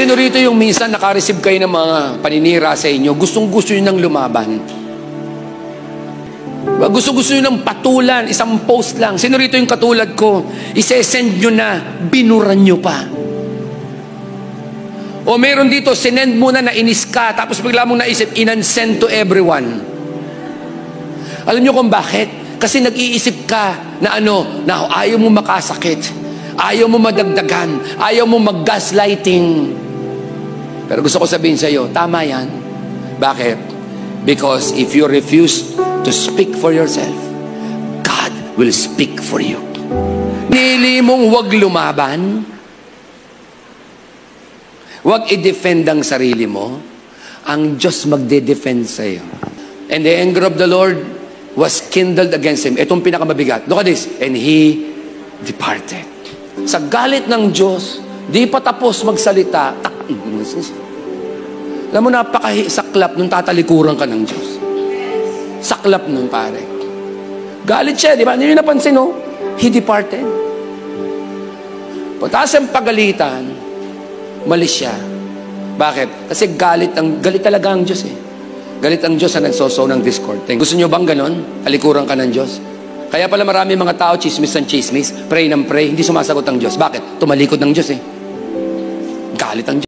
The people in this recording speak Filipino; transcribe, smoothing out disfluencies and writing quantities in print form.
Sino rito yung minsan nakareceive kayo ng mga paninira sa inyo, gustong-gusto nyo ng lumaban? Gusto-gusto nyo ng patulan, isang post lang. Sino rito yung katulad ko? Isesend nyo na, binuran nyo pa. O meron dito, sinend mo na, nainis ka, tapos bigla mong naisip, inansend to everyone. Alam nyo kung bakit? Kasi nag-iisip ka na na ayaw mo makasakit, ayaw mo madagdagan, ayaw mo mag-gaslighting. Pero gusto ko sabihin sa iyo, tama yan. Bakit? Because if you refuse to speak for yourself, God will speak for you. Nili mong wag lumaban, wag i-defend ang sarili mo, ang Diyos magde-defend sa iyo. And the anger of the Lord was kindled against him. Itong pinakamabigat. Look at this. And he departed. Sa galit ng Diyos, di pa tapos magsalita. Alam mo, napakasaklap nung tatalikuran ka ng Diyos. Saklap nung pare. Galit siya, di ba? Hindi nyo napansin, no? He departed. Pagtaas ang pagalitan, malis siya. Bakit? Kasi galit talaga ang Diyos, eh. Galit ang Diyos na nagsoso ng discord. Gusto nyo bang ganon? Talikuran ka ng Diyos? Kaya pala marami mga tao, chismis ng chismis, pray ng pray, hindi sumasagot ang Diyos. Bakit? Tumalikod ng Diyos, eh. Galit ang Diyos.